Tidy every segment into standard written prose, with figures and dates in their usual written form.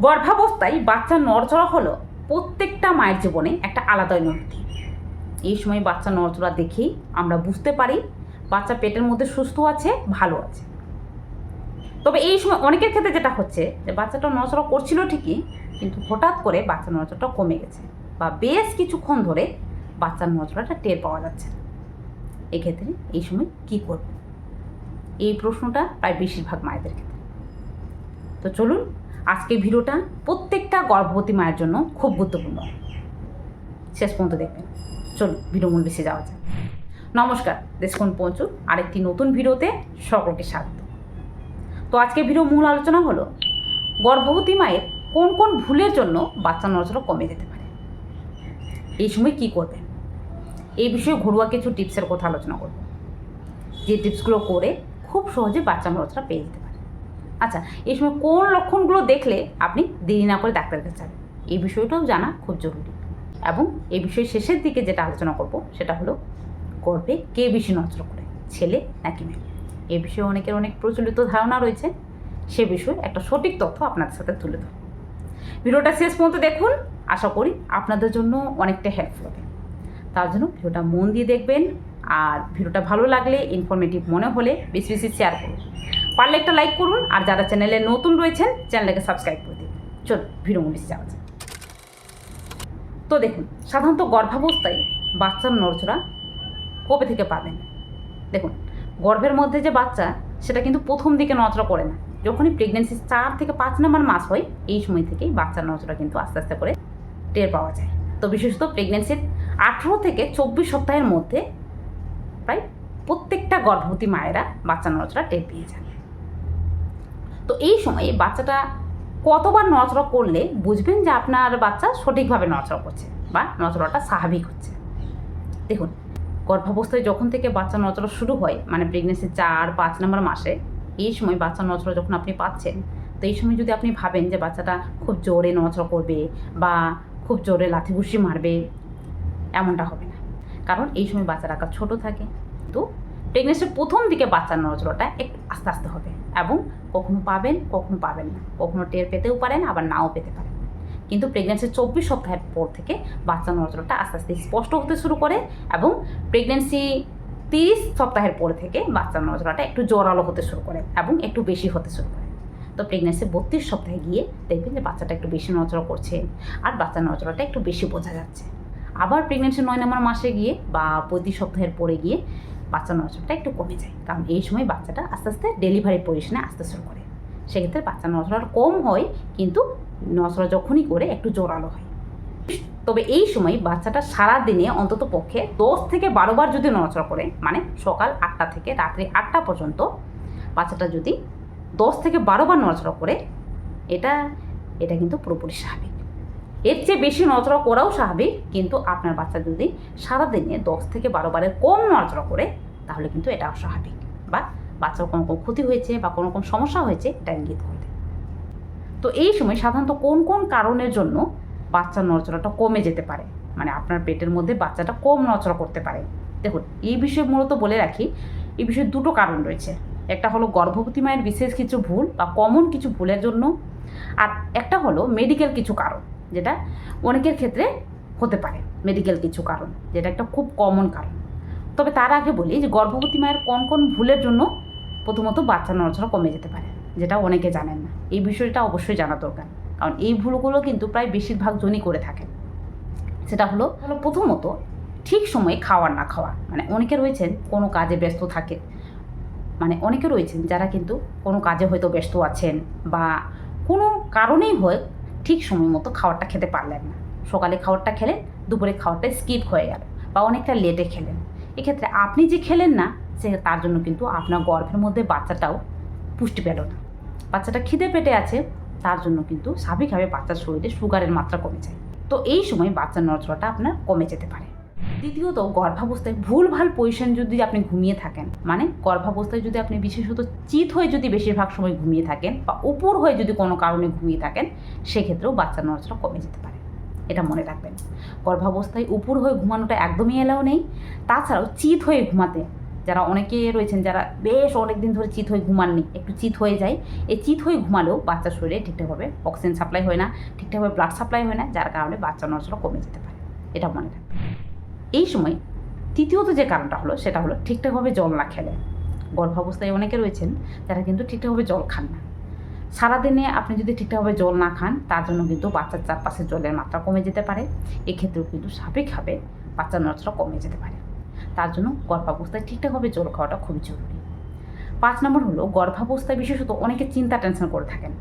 গর্ভাবস্থায় বাচ্চা নড়চড়া হলো প্রত্যেকটা মায়ের জীবনে একটা আলাদা অনুভূতি। এই সময় বাচ্চা নড়চড়া দেখেই আমরা বুঝতে পারি বাচ্চা পেটের মধ্যে সুস্থ আছে, ভালো আছে। তবে এই সময় অনেকের ক্ষেত্রে যেটা হচ্ছে যে বাচ্চাটা নড়চড়া করছিল ঠিকই, কিন্তু হঠাৎ করে বাচ্চা নড়চড়াটা কমে গেছে বা বেশ কিছুক্ষণ ধরে বাচ্চার নড়চড়াটা টের পাওয়া যাচ্ছে। এক্ষেত্রে এই সময় কী করব, এই প্রশ্নটা প্রায় বেশিরভাগ মায়েদের ক্ষেত্রে। তো চলুন, আজকের ভিডিওটা প্রত্যেকটা গর্ভবতী মায়ের জন্য খুব গুরুত্বপূর্ণ, শেষ পর্যন্ত দেখবেন। চলুন ভিডিও মূল বেশি যাওয়া যায়। নমস্কার, দেশকোণ পঞ্চু আরেকটি নতুন ভিডিওতে সকলকে স্বাগত। তো আজকে ভিডিও মূল আলোচনা হলো গর্ভবতী মায়ের কোন কোন ভুলের জন্য বাচ্চা নড়চড়া কমে যেতে পারে, এই সময় কী করবেন, এই বিষয়ে ঘরোয়া কিছু টিপসের কথা আলোচনা করব, যে টিপসগুলো করে খুব সহজে বাচ্চা নড়চড়া পেয়ে যেতে পারে। আচ্ছা, এই সময় কোন লক্ষণগুলো দেখলে আপনি দেরি না করে ডাক্তারের কাছে যাবেন, এই বিষয়টাও জানা খুব জরুরি। এবং এই বিষয়ে শেষের দিকে যেটা আলোচনা করব সেটা হলো গর্ভে কে বেশি নড়চড়া করে, ছেলে নাকি মেয়ে। এই বিষয়ে অনেকের অনেক প্রচলিত ধারণা রয়েছে, সে বিষয়ে একটা সঠিক তথ্য আপনাদের সাথে তুলে ধরব। ভিডিওটা শেষ পর্যন্ত দেখুন, আশা করি আপনাদের জন্য অনেকটা হেল্পফুল হবে। তার জন্য ভিডিওটা মন দিয়ে দেখবেন, আর ভিডিওটা ভালো লাগলে, ইনফরমেটিভ মনে হলে বেশি বেশি শেয়ার করুন, পারলে একটা লাইক করুন, আর যারা চ্যানেলে নতুন রয়েছেন চ্যানেলটাকে সাবস্ক্রাইব করে দিন। চলুন ভিডিও বেশি যাওয়া যায়। তো দেখুন, সাধারণত গর্ভাবস্থায় বাচ্চার নড়চড়া কবে থেকে পাবেন। দেখুন, গর্ভের মধ্যে যে বাচ্চা, সেটা কিন্তু প্রথম দিকে নড়চড়া করে না। যখনই প্রেগনেন্সি 4 থেকে 5 নম্বর মাস হয়, এই সময় থেকেই বাচ্চার নড়চড়া কিন্তু আস্তে আস্তে করে টের পাওয়া যায়। তো বিশেষত প্রেগনেন্সির 18 থেকে 24 সপ্তাহের মধ্যে প্রায় প্রত্যেকটা গর্ভবতী মায়েরা বাচ্চা নড়চড়া টের পেয়ে যান। তো এই সময়ে বাচ্চাটা কতবার নড়চড়া করলে বুঝবেন যে আপনার বাচ্চা সঠিকভাবে নড়চড়া করছে বা নড়চড়াটা স্বাভাবিক হচ্ছে। দেখুন, গর্ভাবস্থায় যখন থেকে বাচ্চা নড়চড়া শুরু হয়, মানে প্রেগনেন্সি 4-5 নম্বর মাসে, এই সময় বাচ্চা নড়চড়া যখন আপনি পাচ্ছেন, তো এই সময় যদি আপনি ভাবেন যে বাচ্চাটা খুব জোরে নড়চড়া করবে বা খুব জোরে লাথিঘুষি মারবে, এমনটা হবে না। কারণ এই সময় বাচ্চার আকার ছোটো থাকে। তো প্রেগনেন্সির প্রথম দিকে বাচ্চার নড়চড়াটা একটু আস্তে আস্তে হবে, এবং কখনো পাবেন কখনো পাবেন না, কখনো টের পেতেও পারেন আবার নাও পেতে পারেন। কিন্তু প্রেগনেন্সির 24 সপ্তাহের পর থেকে বাচ্চার নড়চড়াটা আস্তে আস্তে স্পষ্ট হতে শুরু করে, এবং প্রেগনেন্সি 30 সপ্তাহের পর থেকে বাচ্চার নড়চড়াটা একটু জোরালো হতে শুরু করে এবং একটু বেশি হতে শুরু করে। তো প্রেগনেন্সি 32 সপ্তাহে গিয়ে দেখবেন যে বাচ্চাটা একটু বেশি নড়চড়া করছে, আর বাচ্চার নড়চড়াটা একটু বেশি বোঝা যাচ্ছে। আবার প্রেগনেন্সি 9 নম্বর মাসে গিয়ে বা 35 সপ্তাহের পরে গিয়ে বাচ্চার নড়চড়াটা একটু কমে যায়, কারণ এই সময় বাচ্চাটা আস্তে আস্তে ডেলিভারি পজিশনে আসতে শুরু করে। সেক্ষেত্রে বাচ্চার নড়চড়াটা কম হয়, কিন্তু নড়চড়া যখনই করে একটু জোরালো হয়। তবে এই সময় বাচ্চাটা সারাদিনে অন্তত পক্ষে 10 থেকে 12 বার যদি নড়চড়া করে, মানে সকাল 8টা থেকে রাত্রি 8টা পর্যন্ত বাচ্চাটা যদি 10 থেকে 12 বার নড়চড়া করে, এটা কিন্তু পুরোপুরি স্বাভাবিক। এর চেয়ে বেশি নড়চড়া করাও স্বাভাবিক, কিন্তু আপনার বাচ্চা যদি সারাদিনে 10 থেকে 12 বারের কম নড়চড়া করে, তাহলে কিন্তু এটা অস্বাভাবিক বা বাচ্চার কোনো ক্ষতি হয়েছে বা কোনো সমস্যা হয়েছে, এটা ইঙ্গিত করবে। তো এই সময় সাধারণত কোন কোন কারণের জন্য বাচ্চার নড়চড়াটা কমে যেতে পারে, মানে আপনার পেটের মধ্যে বাচ্চাটা কম নড়চড়া করতে পারে। দেখুন, এই বিষয়ে মূলত বলে রাখি, এই বিষয়ে দুটো কারণ রয়েছে। একটা হলো গর্ভবতী মায়ের বিশেষ কিছু ভুল বা কমন কিছু ভুলের জন্য, আর একটা হলো মেডিকেল কিছু কারণ, যেটা অনেকের ক্ষেত্রে হতে পারে। মেডিকেল কিছু কারণ, যেটা একটা খুব কমন কারণ। তবে তার আগে বলি যে গর্ভবতী মায়ের কোন কোন ভুলের জন্য প্রথমত বাচ্চার নড়চড়া কমে যেতে পারে, যেটা অনেকে জানেন না। এই বিষয়টা অবশ্যই জানা দরকার, কারণ এই ভুলগুলো কিন্তু প্রায় বেশিরভাগ জনই করে থাকেন। সেটা হলো প্রথমত ঠিক সময়ে খাওয়ার না খাওয়া। মানে অনেকে রয়েছেন কোনো কাজে ব্যস্ত থাকে, মানে অনেকে রয়েছেন যারা কিন্তু কোনো কাজে হয়তো ব্যস্ত আছেন বা কোনো কারণেই হয় ঠিক সময় মতো খাবারটা খেতে পারলেন না। সকালে খাবারটা খেলেন, দুপুরে খাবারটা স্কিপ হয়ে গেল বা অনেকটা লেটে খেলেন। এক্ষেত্রে আপনি যে খেলেন না, তার জন্য কিন্তু আপনার গর্ভের মধ্যে বাচ্চাটাও পুষ্টি পেল না। বাচ্চাটা খিদে পেটে আছে, তার জন্য কিন্তু স্বাভাবিকভাবে বাচ্চার শরীরে সুগারের মাত্রা কমে যায়। তো এই সময় বাচ্চার নড়চড়াটা আপনার কমে যেতে পারে। দ্বিতীয়ত, গর্ভাবস্থায় ভুলভাল পজিশন যদি আপনি ঘুমিয়ে থাকেন, মানে গর্ভাবস্থায় যদি আপনি বিশেষত চিত হয়ে যদি বেশিরভাগ সময় ঘুমিয়ে থাকেন বা উপর হয়ে যদি কোনো কারণে ঘুমিয়ে থাকেন, সেক্ষেত্রেও বাচ্চার নড়চড়া কমে যেতে পারে। এটা মনে রাখবেন, গর্ভাবস্থায় উপর হয়ে ঘুমানোটা একদমই এলাও নেই। তাছাড়াও চিত হয়ে ঘুমাতে যারা অনেকে রয়েছেন যারা বেশ অনেক দিন ধরে চিত হয়ে ঘুমাননি, একটু চিত হয়ে যায়, এই চিত হয়ে ঘুমালেও বাচ্চার শরীরে ঠিকঠাকভাবে অক্সিজেন সাপ্লাই হয় না, ঠিকঠাকভাবে ব্লাড সাপ্লাই হয় না, যার কারণে বাচ্চার নড়াচড়া কমে যেতে পারে। এটা মনে রাখবেন। এই সময় তৃতীয়ত যে কারণটা হলো সেটা হলো ঠিকঠাকভাবে জল না খেলে। গর্ভাবস্থায় অনেকে রয়েছেন যারা কিন্তু ঠিকঠাকভাবে জল খান না। সারাদিনে আপনি যদি ঠিকঠাকভাবে জল না খান, তার জন্য কিন্তু বাচ্চার চারপাশে জলের মাত্রা কমে যেতে পারে। এক্ষেত্রেও কিন্তু স্বাভাবিকভাবে বাচ্চার নড়াচড়া কমে যেতে পারে। তার জন্য গর্ভাবস্থায় ঠিকঠাকভাবে জল খাওয়াটা খুবই জরুরি। 5 নম্বর হলো গর্ভাবস্থায় বিশেষত অনেকে চিন্তা টেনশন করে থাকেন।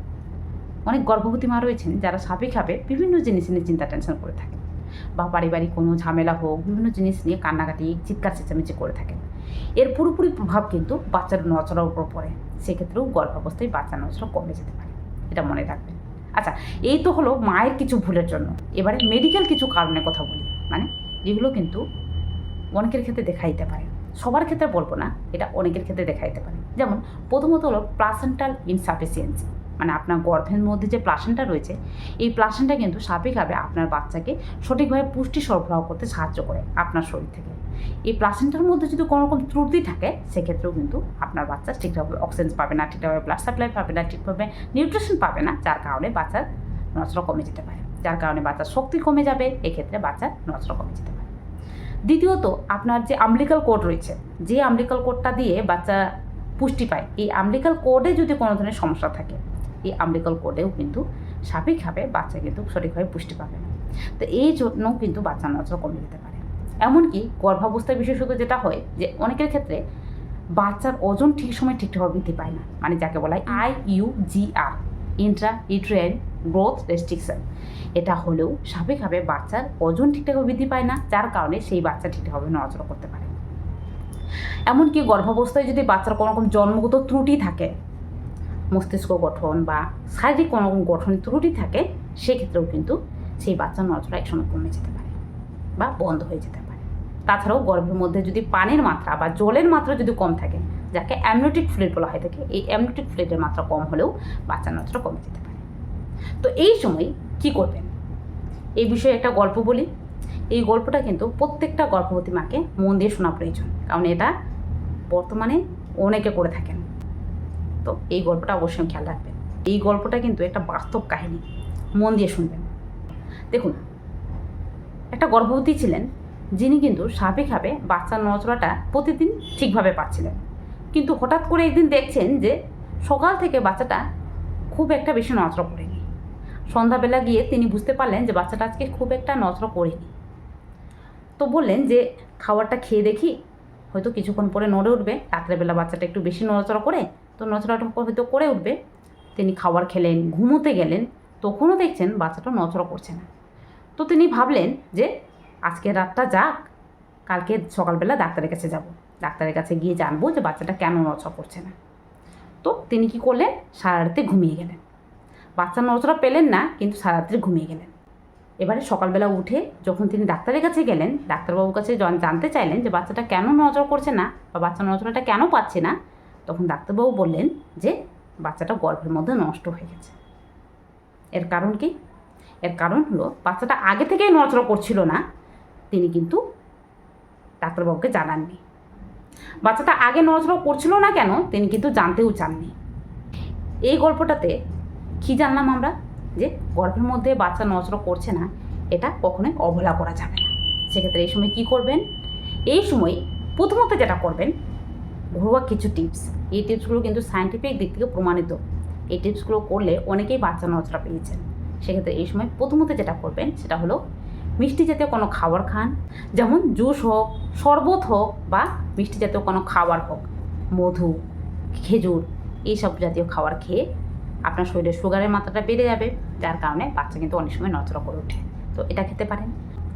অনেক গর্ভবতী মা রয়েছেন যারা স্বাভাবিকভাবে বিভিন্ন জিনিস নিয়ে চিন্তা টেনশন করে থাকেন, বা পারিবারিক কোনো ঝামেলা হোক, বিভিন্ন জিনিস নিয়ে কান্নাকাটি, চিৎকার চেঁচামেচি করে থাকেন। এর পুরোপুরি প্রভাব কিন্তু বাচ্চার নড়াচড়ার উপর পড়ে। সেক্ষেত্রেও গর্ভাবস্থায় বাচ্চার নড়াচড়া কমে যেতে পারে। এটা মনে রাখবেন। আচ্ছা, এই তো হলো মায়ের কিছু ভুলের জন্য। এবারে মেডিকেল কিছু কারণের কথা বলি, মানে যেগুলো কিন্তু অনেকের ক্ষেত্রে দেখা দিতে পারে। সবার ক্ষেত্রে বলবো না, এটা অনেকের ক্ষেত্রে দেখা দিতে পারে। যেমন প্রথমত হলো প্লাসেন্টাল ইনসাফিসিয়েন্সি, মানে আপনার গর্ভের মধ্যে যে প্লাসেন্টা রয়েছে, এই প্লাসেন্টা কিন্তু স্বাভাবিকভাবে আপনার বাচ্চাকে সঠিকভাবে পুষ্টি সরবরাহ করতে সাহায্য করে আপনার শরীর থেকে। এই প্লাসেন্টার মধ্যে যদি কোনো রকম ত্রুটি থাকে, সেক্ষেত্রেও কিন্তু আপনার বাচ্চা ঠিকঠাকভাবে অক্সিজেন পাবে না, ঠিকঠাকভাবে ব্লাড সাপ্লাই পাবে না, ঠিকভাবে নিউট্রিশন পাবে না, যার কারণে বাচ্চার নড়াচড়া কমে যেতে পারে, যার কারণে বাচ্চার শক্তি কমে যাবে। এক্ষেত্রে বাচ্চার নড়াচড়া কমে যেতে পারে। দ্বিতীয়ত, আপনার যে আমলিক্যাল কোড রয়েছে, যে আমলিক্যাল কোডটা দিয়ে বাচ্চা পুষ্টি পায়, এই আমলিক্যাল কোডে যদি কোনো ধরনের সমস্যা থাকে, এই আমলিক্যাল কোডেও কিন্তু স্বাভাবিকভাবে বাচ্চা কিন্তু সঠিকভাবে পুষ্টি পাবে না। তো এই জন্যও কিন্তু বাচ্চার নড়াচড়া কমে যেতে পারে। এমনকি গর্ভাবস্থায় বিশেষত যেটা হয় যে অনেকের ক্ষেত্রে বাচ্চার ওজন ঠিক সময় ঠিকঠাকভাবে বৃদ্ধি পায় না, মানে যাকে বলা হয় IUGR, Intra uterine growth restriction. এটা হলেও স্বাভাবিকভাবে বাচ্চার ওজন ঠিকঠাকভাবে বৃদ্ধি পায় না, যার কারণে সেই বাচ্চা ঠিকঠাকভাবে নড়াচড়া করতে পারে। এমনকি গর্ভাবস্থায় যদি বাচ্চার কোনো রকম জন্মগত ত্রুটি থাকে, মস্তিষ্ক গঠন বা শারীরিক কোনো রকম গঠনের ত্রুটি থাকে, সেক্ষেত্রেও কিন্তু সেই বাচ্চার নড়াচড়া একসময় কমে যেতে পারে বা বন্ধ হয়ে যেতে পারে। তাছাড়াও গর্ভের মধ্যে যদি পানির মাত্রা বা জলের মাত্রা যদি কম থাকে, যাকে অ্যামনিওটিক ফ্লুইড বলা হয়ে থাকে, এই অ্যামনিওটিক ফ্লুইডের মাত্রা কম হলেও বাচ্চার নড়াচড়া কমে যেতে পারে। তো এই সময় কি করবেন, এই বিষয়ে একটা গল্প বলি। এই গল্পটা কিন্তু প্রত্যেকটা গর্ভবতী মাকে মন দিয়ে শোনা প্রয়োজন, কারণ এটা বর্তমানে অনেকে করে থাকেন। তো এই গল্পটা অবশ্যই খেয়াল রাখবেন। এই গল্পটা কিন্তু একটা বাস্তব কাহিনী, মন দিয়ে শুনবেন। দেখুন, একটা গর্ভবতী ছিলেন যিনি কিন্তু স্বাভাবিকভাবে বাচ্চার নড়াচড়াটা প্রতিদিন ঠিকভাবে পাচ্ছিলেন, কিন্তু হঠাৎ করে একদিন দেখছেন যে সকাল থেকে বাচ্চাটা খুব একটা বেশি নড়াচড়া করেনি। সন্ধ্যাবেলা গিয়ে তিনি বুঝতে পারলেন যে বাচ্চাটা আজকে খুব একটা নড়াচড়া করেনি। তো বললেন যে খাবারটা খেয়ে দেখি, হয়তো কিছুক্ষণ পরে নড়ে উঠবে। রাত্রেবেলা বাচ্চাটা একটু বেশি নড়াচড়া করে, তো নড়াচড়াটা হয়তো করে উঠবে। তিনি খাবার খেলেন, ঘুমোতে গেলেন, তখনও দেখছেন বাচ্চাটা নড়াচড়া করছে না। তো তিনি ভাবলেন যে আজকে রাতটা যাক, কালকে সকালবেলা ডাক্তারের কাছে যাব, ডাক্তারের কাছে গিয়ে জানবো যে বাচ্চাটা কেন নড়াচড়া করছে না। তো তিনি কি করলেন, সারা রাতে ঘুমিয়ে গেলেন। বাচ্চা নড়াচড়া পেলেন না, কিন্তু সারা রাত্রে ঘুমিয়ে গেলেন। এবারে সকালবেলা উঠে যখন তিনি ডাক্তারের কাছে গেলেন, ডাক্তারবাবুর কাছে জানতে চাইলেন যে বাচ্চাটা কেন নড়াচড়া করছে না বা বাচ্চা নড়াচড়াটা কেন পাচ্ছে না, তখন ডাক্তারবাবু বললেন যে বাচ্চাটা গর্ভের মধ্যে নষ্ট হয়ে গেছে। এর কারণ কি? এর কারণ হলো বাচ্চাটা আগে থেকেই নড়াচড়া করছিল না, তিনি কিন্তু ডাক্তারবাবুকে জানাননি। বাচ্চাটা আগে নড়াচড়া করছিল না কেন, তিনি কিন্তু জানতেও চাননি। এই গল্পটাতে কী জানলাম আমরা, যে গর্ভের মধ্যে বাচ্চা নড়াচড়া করছে না, এটা কখনোই অবহেলা করা যাবে না। সেক্ষেত্রে এই সময় কী করবেন, এই সময় প্রথমত যেটা করবেন, ঘরোয়া কিছু টিপস। এই টিপসগুলো কিন্তু সায়েন্টিফিক দিক থেকে প্রমাণিত। এই টিপসগুলো করলে অনেকেই বাচ্চা নড়াচড়া পেয়েছেন। সেক্ষেত্রে এই সময় প্রথমত যেটা করবেন সেটা হলো মিষ্টি জাতীয় কোনো খাবার খান, যেমন জুস হোক, শরবত হোক, বা মিষ্টি জাতীয় কোনো খাবার হোক, মধু, খেজুর, এইসব জাতীয় খাবার খেয়ে আপনার শরীরে সুগারের মাত্রাটা বেড়ে যাবে, যার কারণে বাচ্চা কিন্তু অনেক সময় নড়াচড়া করে ওঠে। তো এটা খেতে পারেন।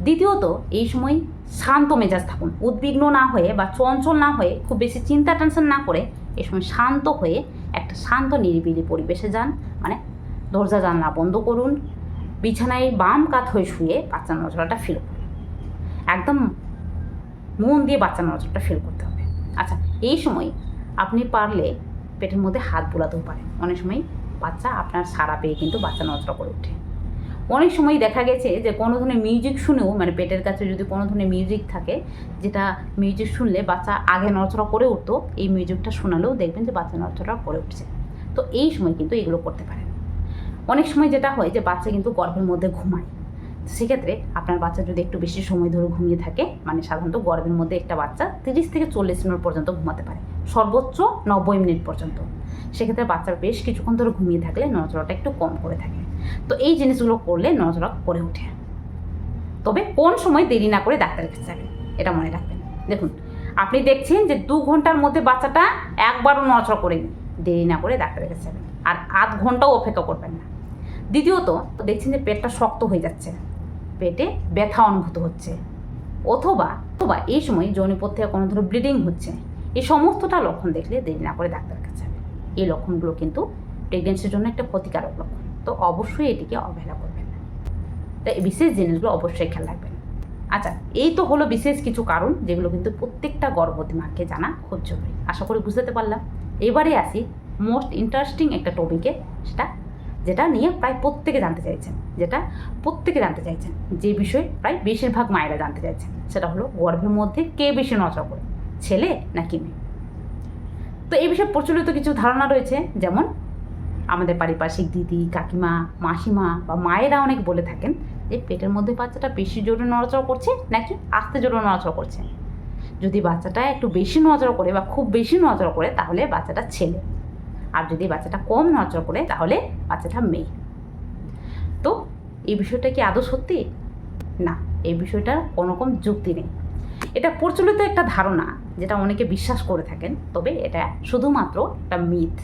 দ্বিতীয়ত, এই সময় শান্ত মেজাজ থাকুন, উদ্বিগ্ন না হয়ে বা চঞ্চল না হয়ে, খুব বেশি চিন্তা টেনশন না করে এই সময় শান্ত হয়ে একটা শান্ত নিরিবিলি পরিবেশে যান। মানে দরজা জানলা বন্ধ করুন, বিছানায় বাম কাত হয়ে শুয়ে বাচ্চার নড়াচড়াটা ফিল করুন। একদম মন দিয়ে বাচ্চার নড়াচড়াটা ফিল করতে হবে। আচ্ছা, এই সময় আপনি পারলে পেটের মধ্যে হাত বোলাতেও পারেন। অনেক সময় বাচ্চা আপনার সাড়া পেয়ে কিন্তু বাচ্চা নড়াচড়া করে ওঠে। অনেক সময় দেখা গেছে যে কোনো ধরনের মিউজিক শুনেও, মানে পেটের কাছে যদি কোনো ধরনের মিউজিক থাকে, যেটা মিউজিক শুনলে বাচ্চা আগে নড়াচড়া করে উঠতো, এই মিউজিকটা শোনালেও দেখবেন যে বাচ্চা নড়াচড়া করে উঠছে। তো এই সময় কিন্তু এগুলো করতে পারেন। অনেক সময় যেটা হয় যে বাচ্চা কিন্তু গর্ভের মধ্যে ঘুমায়, সেক্ষেত্রে আপনার বাচ্চা যদি একটু বেশি সময় ধরে ঘুমিয়ে থাকে, মানে সাধারণত গর্ভের মধ্যে একটা বাচ্চা 30 থেকে 40 মিনিট পর্যন্ত ঘুমাতে পারে, সর্বোচ্চ 90 মিনিট পর্যন্ত। সেক্ষেত্রে বাচ্চার বেশ কিছুক্ষণ ধরে ঘুমিয়ে থাকলে নড়াচড়াটা একটু কম করে থাকে। তো এই জিনিসগুলো করলে নড়াচড়া করে ওঠে। তবে কোন সময় দেরি না করে ডাক্তারের কাছে যাবেন, এটা মনে রাখবেন। দেখুন, আপনি দেখছেন যে 2 ঘন্টার মধ্যে বাচ্চাটা একবারও নড়াচড়া করেনি, দেরি না করে ডাক্তারের কাছে যাবেন, আর আধ ঘন্টাও অপেক্ষা করবেন না। দ্বিতীয়ত, দেখছেন যে পেটটা শক্ত হয়ে যাচ্ছে, পেটে ব্যথা অনুভূত হচ্ছে, অথবা এই সময় যৌনিপথ থেকে কোনো ধরনের ব্লিডিং হচ্ছে, এই সমস্তটা লক্ষণ দেখলে দেরি না করে ডাক্তারের কাছে যাবেন। এই লক্ষণগুলো কিন্তু প্রেগনেন্সির জন্য একটা ক্ষতিকারক লক্ষণ, তো অবশ্যই এটিকে অবহেলা করবেন না। তাই এই বিশেষ জিনিসগুলো অবশ্যই খেয়াল রাখবেন। আচ্ছা, এই তো হলো বিশেষ কিছু কারণ যেগুলো কিন্তু প্রত্যেকটা গর্ভবতী মাকে জানা খুব জরুরি। আশা করি বুঝতে পারলাম। এবারে আসি মোস্ট ইন্টারেস্টিং একটা টপিকে, যেটা নিয়ে প্রায় প্রত্যেকে জানতে চাইছেন, যে বিষয়ে প্রায় বেশিরভাগ মায়েরা জানতে চাইছেন, সেটা হলো গর্ভের মধ্যে কে বেশি নড়াচড়া করে, ছেলে নাকি মেয়ে। তো এই বিষয়ে প্রচলিত কিছু ধারণা রয়েছে, যেমন আমাদের পারিপার্শ্বিক দিদি, কাকিমা, মাসিমা বা মায়েরা অনেক বলে থাকেন যে পেটের মধ্যে বাচ্চাটা বেশি জোরে নড়াচড়া করছে নাকি আস্তে জোরে নড়াচড়া করছে। যদি বাচ্চাটা একটু বেশি নড়াচড়া করে বা খুব বেশি নড়াচড়া করে তাহলে বাচ্চাটা ছেলে, আর যদি বাচ্চাটা কম নড়াচড়া করে তাহলে বাচ্চাটা মেয়ে। তো এই বিষয়টা কি আদৌ সত্যি? না, এই বিষয়টার কোনো রকম যুক্তি নেই। এটা প্রচলিত একটা ধারণা, যেটা অনেকে বিশ্বাস করে থাকেন, তবে এটা শুধুমাত্র একটা মিথ,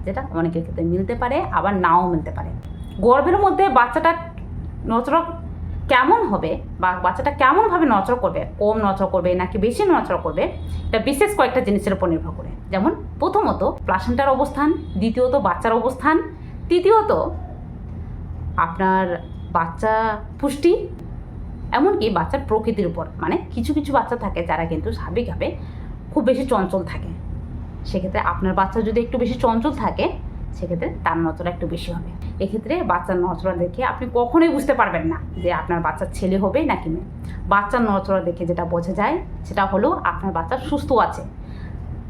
যেটা অনেকের ক্ষেত্রে মিলতে পারে আবার নাও মিলতে পারে। গর্ভের মধ্যে বাচ্চাটা নড়াচড়া কেমন হবে বা বাচ্চাটা কেমনভাবে নড়াচড়া করবে, কম নড়াচড়া করবে নাকি বেশি নড়াচড়া করবে, এটা বিশেষ কয়েকটা জিনিসের উপর নির্ভর করে। যেমন প্রথমত প্লাসেন্টার অবস্থান, দ্বিতীয়ত বাচ্চার অবস্থান, তৃতীয়ত আপনার বাচ্চা পুষ্টি, এমনকি বাচ্চার প্রকৃতির উপর। মানে কিছু কিছু বাচ্চা থাকে যারা কিন্তু স্বাভাবিকভাবে খুব বেশি চঞ্চল থাকে, সেক্ষেত্রে আপনার বাচ্চা যদি একটু বেশি চঞ্চল থাকে সেক্ষেত্রে তার নড়াচড়া একটু বেশি হবে। এক্ষেত্রে বাচ্চার নড়াচড়া দেখে আপনি কখনোই বুঝতে পারবেন না যে আপনার বাচ্চার ছেলে হবে নাকি মেয়ে। বাচ্চার নড়াচড়া দেখে যেটা বোঝা যায় সেটা হলো আপনার বাচ্চা সুস্থ আছে।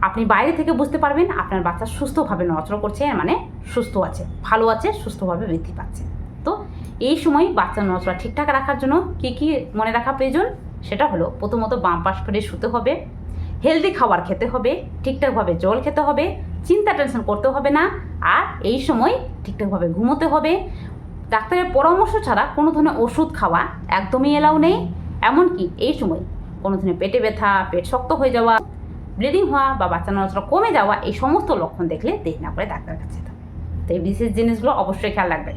আপনি বাইরে থেকে বুঝতে পারবেন আপনার বাচ্চা সুস্থভাবে নড়াচড়া করছে, মানে সুস্থ আছে, ভালো আছে, সুস্থভাবে বৃদ্ধি পাচ্ছে। তো এই সময় বাচ্চার নড়াচড়া ঠিকঠাক রাখার জন্য কী মনে রাখা প্রয়োজন, সেটা হলো প্রথমত বাম পাশ ফিরে শুতে হবে, হেলদি খাবার খেতে হবে, ঠিকঠাকভাবে জল খেতে হবে, চিন্তা টেনশন করতে হবে না, আর এই সময় ঠিকঠাকভাবে ঘুমোতে হবে। ডাক্তারের পরামর্শ ছাড়া কোনো ধরনের ওষুধ খাওয়া একদমই এলাও নেই। এমনকি এই সময় কোনো ধরনের পেটে ব্যথা, পেট শক্ত হয়ে যাওয়া, ব্লিডিং হওয়া বা বাচ্চা নড়াচড়া কমে যাওয়া, এই সমস্ত লক্ষণ দেখলে দেরি না করে ডাক্তারের কাছে যেতে হবে। তো এই বিশেষ জিনিসগুলো অবশ্যই খেয়াল রাখবেন।